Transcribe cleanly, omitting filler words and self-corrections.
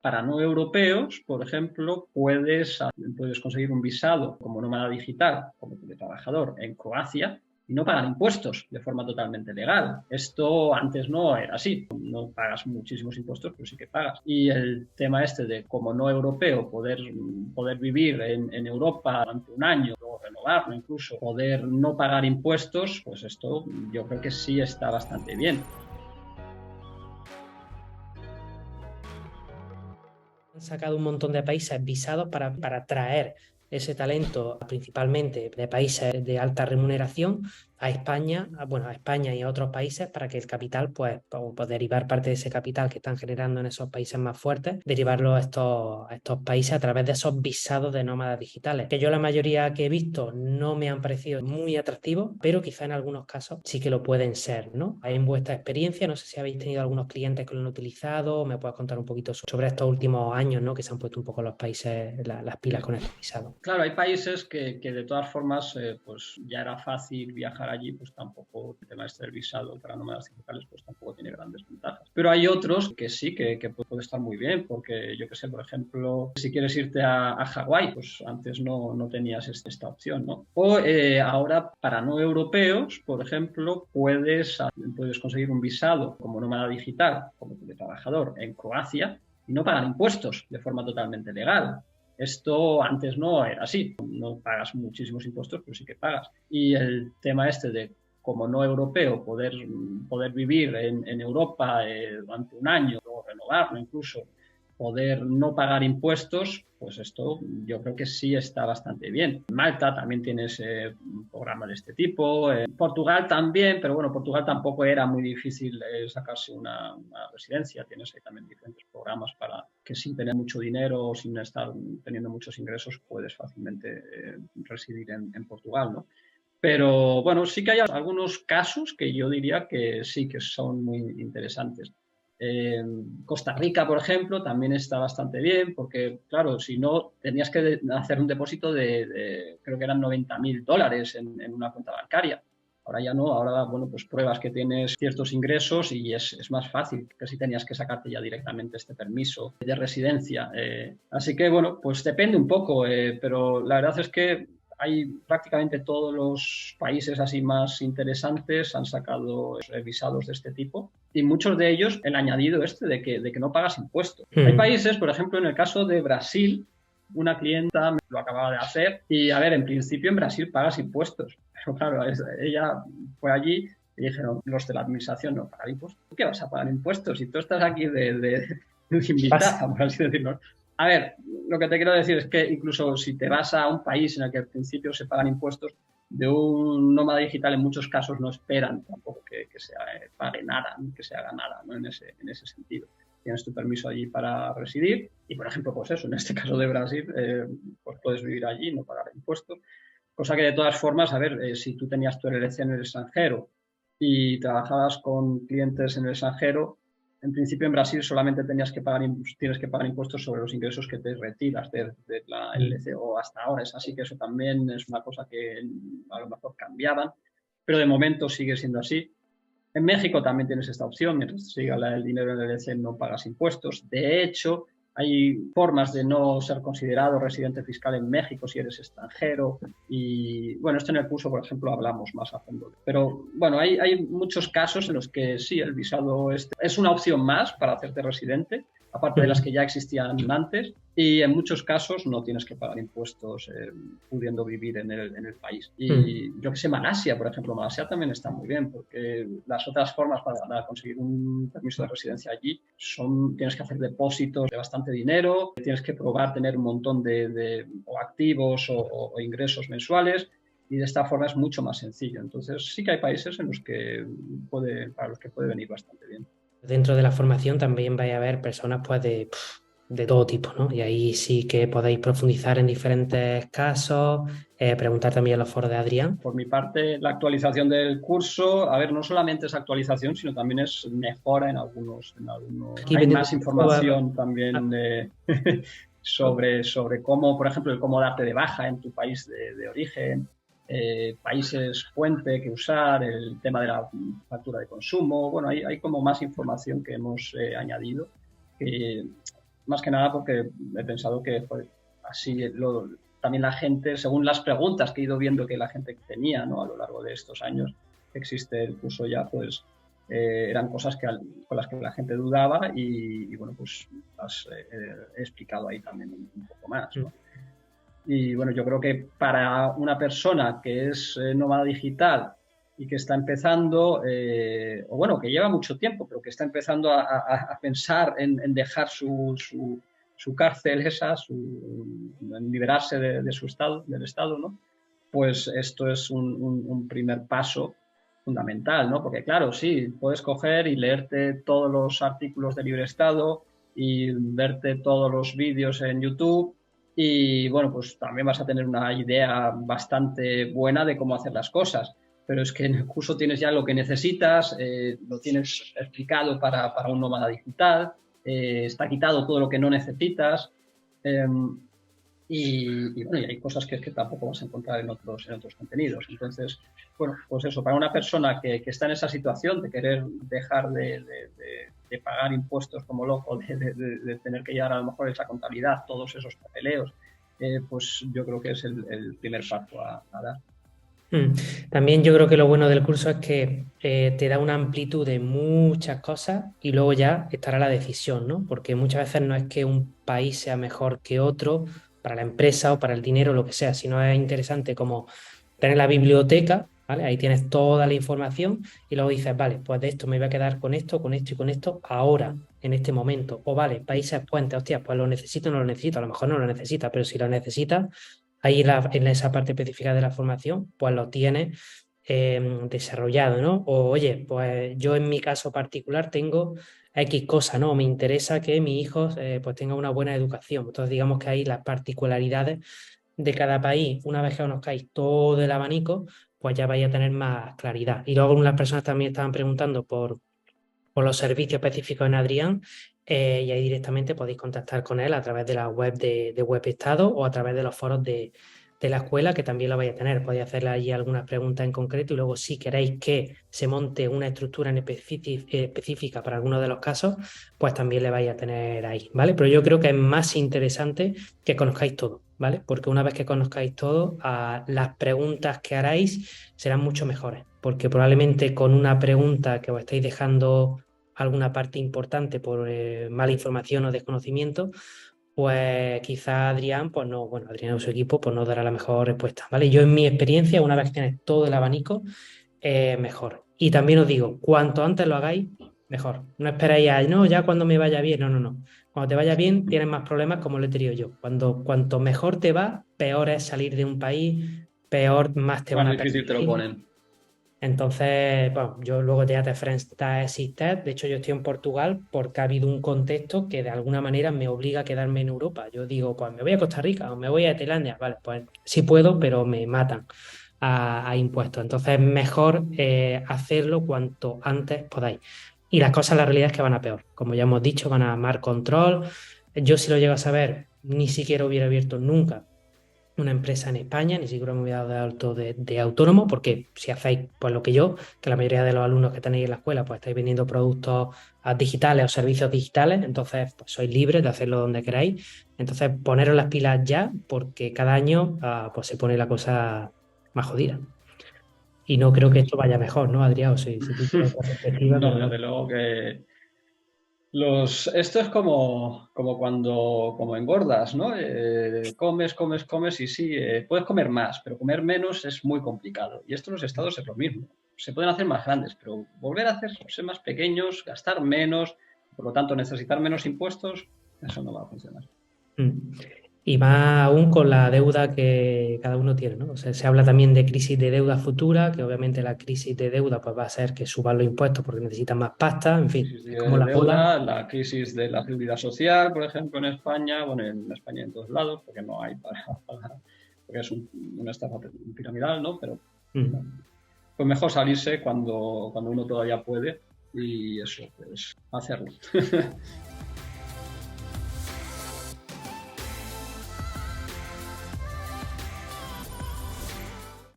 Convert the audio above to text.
Para no europeos, por ejemplo, puedes conseguir un visado como nómada digital, como teletrabajador en Croacia, y no pagar impuestos de forma totalmente legal. Esto antes no era así. No pagas muchísimos impuestos, pero sí que pagas. Y el tema este de como no europeo poder vivir en Europa durante un año, o renovarlo incluso, poder no pagar impuestos, pues esto yo creo que sí está bastante bien. Han sacado un montón de países visados para atraer ese talento, principalmente de países de alta remuneración, a España, a España y a otros países para que el capital, pues derivar parte de ese capital que están generando en esos países más fuertes, derivarlo a estos países a través de esos visados de nómadas digitales, que yo la mayoría que he visto no me han parecido muy atractivos, pero quizá en algunos casos sí que lo pueden ser, ¿no? En vuestra experiencia, no sé si habéis tenido algunos clientes que lo han utilizado, o me puedes contar un poquito sobre estos últimos años, ¿no? Que se han puesto un poco los países las pilas con estos visados. Claro, hay países que de todas formas pues ya era fácil viajar allí, pues tampoco el tema este del visado para nómadas digitales pues tampoco tiene grandes ventajas. Pero hay otros que sí, que puede estar muy bien, porque yo que sé, por ejemplo, si quieres irte a Hawái, pues antes no tenías esta opción, ¿no? O ahora para no europeos, por ejemplo, puedes conseguir un visado como nómada digital, como teletrabajador en Croacia, y no pagar impuestos de forma totalmente legal. Esto antes no era así. No pagas muchísimos impuestos, pero sí que pagas. Y el tema este de como no europeo poder vivir en Europa durante un año o renovarlo incluso, poder no pagar impuestos, pues esto yo creo que sí está bastante bien. Malta también tiene ese programa de este tipo. Portugal también, pero bueno, Portugal tampoco era muy difícil sacarse una residencia. Tienes ahí también diferentes programas para que sin tener mucho dinero o sin estar teniendo muchos ingresos puedes fácilmente residir en Portugal, ¿no? Pero bueno, sí que hay algunos casos que yo diría que sí que son muy interesantes. Costa Rica, por ejemplo, también está bastante bien porque, claro, si no, tenías que hacer un depósito creo que eran $90.000 en una cuenta bancaria. Ahora ya no, ahora, bueno, pues pruebas que tienes ciertos ingresos y es más fácil, que si tenías que sacarte ya directamente este permiso de residencia. Así que, bueno, pues depende un poco, pero la verdad es que hay prácticamente todos los países así más interesantes han sacado visados de este tipo y muchos de ellos el añadido este de que no pagas impuestos. Hay países, por ejemplo, en el caso de Brasil, una clienta me lo acababa de hacer y, a ver, en principio en Brasil pagas impuestos, pero claro, ella fue allí y dijeron, los de la administración no pagan impuestos. ¿Tú qué vas a pagar impuestos si tú estás aquí de invitada, por así decirlo? A ver, lo que te quiero decir es que incluso si te vas a un país en el que al principio se pagan impuestos, de un nómada digital en muchos casos no esperan tampoco que se pague nada, ni que se haga nada, ¿no? En ese sentido. Tienes tu permiso allí para residir y, por ejemplo, pues eso, en este caso de Brasil, pues puedes vivir allí y no pagar impuestos. Cosa que de todas formas, a ver, si tú tenías tu LLC en el extranjero y trabajabas con clientes en el extranjero, en principio en Brasil solamente tienes que pagar impuestos sobre los ingresos que te retiras de la LLC o hasta ahora. Es así que eso también es una cosa que a lo mejor cambiaban, pero de momento sigue siendo así. En México también tienes esta opción, mientras siga el dinero en el LLC no pagas impuestos. De hecho, hay formas de no ser considerado residente fiscal en México si eres extranjero y, bueno, esto en el curso, por ejemplo, hablamos más a fondo. Pero, bueno, hay muchos casos en los que sí, el visado es una opción más para hacerte residente, aparte de las que ya existían antes, y en muchos casos no tienes que pagar impuestos pudiendo vivir en el país. Y yo que sé, Malasia, por ejemplo, Malasia también está muy bien, porque las otras formas para conseguir un permiso de residencia allí tienes que hacer depósitos de bastante dinero, tienes que probar tener un montón de activos o ingresos mensuales, y de esta forma es mucho más sencillo. Entonces sí que hay países en los que para los que puede venir bastante bien. Dentro de la formación también vais a haber personas pues de todo tipo, ¿no? Y ahí sí que podéis profundizar en diferentes casos, preguntar también a los foros de Adrián. Por mi parte, la actualización del curso, a ver, no solamente es actualización, sino también es mejora en algunos. Hay más información también sobre cómo, por ejemplo, cómo darte de baja en tu país de origen, países fuente que usar, el tema de la factura de consumo. Bueno, hay como más información que hemos añadido que más que nada porque he pensado que joder, así también la gente, según las preguntas que he ido viendo que la gente tenía, ¿no? A lo largo de estos años que existe el curso ya, pues eran cosas con las que la gente dudaba y bueno, pues las he explicado ahí también un poco más, ¿no? Y bueno, yo creo que para una persona que es nómada digital y que está empezando, o bueno, que lleva mucho tiempo, pero que está empezando a pensar en dejar su cárcel esa, en liberarse de su estado, del estado, ¿no? Pues esto es un primer paso fundamental, ¿no? Porque claro, sí, puedes coger y leerte todos los artículos de libre estado y verte todos los vídeos en YouTube y bueno, pues también vas a tener una idea bastante buena de cómo hacer las cosas. Pero es que en el curso tienes ya lo que necesitas, lo tienes explicado para un nómada digital, está quitado todo lo que no necesitas. Y bueno, y hay cosas que tampoco vas a encontrar en otros contenidos. Entonces, bueno, pues eso, para una persona que está en esa situación de querer dejar de pagar impuestos como loco, de tener que llevar a lo mejor esa contabilidad, todos esos papeleos, pues yo creo que es el primer paso a dar. También yo creo que lo bueno del curso es que te da una amplitud de muchas cosas y luego ya estará la decisión, ¿no? Porque muchas veces no es que un país sea mejor que otro para la empresa o para el dinero o lo que sea, sino es interesante como tener la biblioteca, ¿vale? Ahí tienes toda la información y luego dices, vale, pues de esto me voy a quedar con esto y con esto ahora, en este momento. O vale, países puentes, hostia, pues lo necesito o no lo necesito, a lo mejor no lo necesita, pero si lo necesitas ahí en esa parte específica de la formación, pues lo tienes desarrollado, ¿no? O oye, pues yo en mi caso particular tengo X cosa, ¿no? Me interesa que mi hijo pues tenga una buena educación. Entonces digamos que ahí las particularidades de cada país, una vez que conozcáis todo el abanico, pues ya vais a tener más claridad. Y luego algunas personas también estaban preguntando por los servicios específicos en Adrián, y ahí directamente podéis contactar con él a través de la web de Web Estado o a través de los foros de la escuela, que también lo vais a tener. Podéis hacerle allí algunas preguntas en concreto y luego si queréis que se monte una estructura específica para alguno de los casos, pues también le vais a tener ahí, ¿vale? Pero yo creo que es más interesante que conozcáis todo, ¿vale? Porque una vez que conozcáis todo, las preguntas que haráis serán mucho mejores, porque probablemente con una pregunta que os estáis dejando alguna parte importante por mala información o desconocimiento, pues quizá Adrián, pues no, bueno, Adrián o su equipo, pues no dará la mejor respuesta, ¿vale? Yo en mi experiencia, una vez que tienes todo el abanico, mejor. Y también os digo, cuanto antes lo hagáis, mejor. No esperéis a, no, ya cuando me vaya bien, no, no, no. Cuando te vaya bien, tienes más problemas, como lo he tenido yo. Cuanto mejor te va, peor es salir de un país, peor más te van Más a difícil te lo perseguir. ponen. Entonces, bueno, yo luego de Friends Test, de hecho yo estoy en Portugal porque ha habido un contexto que de alguna manera me obliga a quedarme en Europa. Yo digo, pues me voy a Costa Rica o me voy a Tailandia. Vale, pues sí puedo, pero me matan a impuestos. Entonces, mejor hacerlo cuanto antes podáis. Y las cosas, la realidad es que van a peor. Como ya hemos dicho, van a mar control. Yo si lo llego a saber, ni siquiera hubiera abierto nunca una empresa en España, ni siquiera me voy a dar de alto de autónomo, porque si hacéis pues lo que yo, que la mayoría de los alumnos que tenéis en la escuela, pues estáis vendiendo productos digitales o servicios digitales, entonces pues sois libres de hacerlo donde queráis. Entonces poneros las pilas ya, porque cada año pues se pone la cosa más jodida. Y no creo que esto vaya mejor, ¿no, Adrián? O si tú tienes otra perspectiva, No, pero no. desde luego que esto es como cuando como engordas, ¿no? Comes y sí, puedes comer más, pero comer menos es muy complicado. Y esto en los estados es lo mismo. Se pueden hacer más grandes, pero volver a hacerse más pequeños, gastar menos, por lo tanto necesitar menos impuestos, eso no va a funcionar. Mm. Y más aún con la deuda que cada uno tiene, ¿no? O sea, se habla también de crisis de deuda futura, que obviamente la crisis de deuda pues, va a hacer que suban los impuestos porque necesitan más pasta, en fin, Crisis es como de la bola. deuda, la crisis de la seguridad social, por ejemplo, en España, bueno, en España en todos lados, porque no hay porque es una estafa piramidal, ¿no? Pero Mm. bueno, pues mejor salirse cuando uno todavía puede y eso, pues hacerlo.